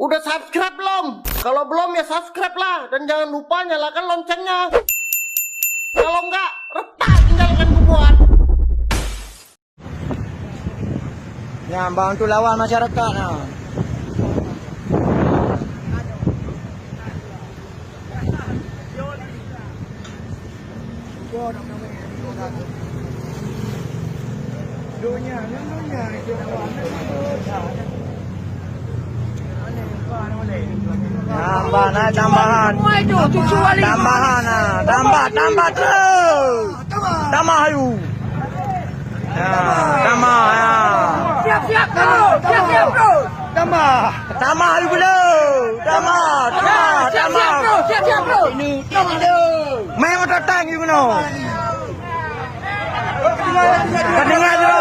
Udah subscribe belum? Kalau belum ya subscribe lah. Dan jangan lupa nyalakan loncengnya. Kalau enggak, retak tinggalkan bubuan. Ya, bantu lawan masyarakat. Nah. Tambah naik tambahan. Tambahan nah, tambah terus. Tambah ayu. Ya, tambah ya. Siap bro. Tambah ayu dulu. Tambah. Siap bro. Ini main motor tank you know. Kedengar tu,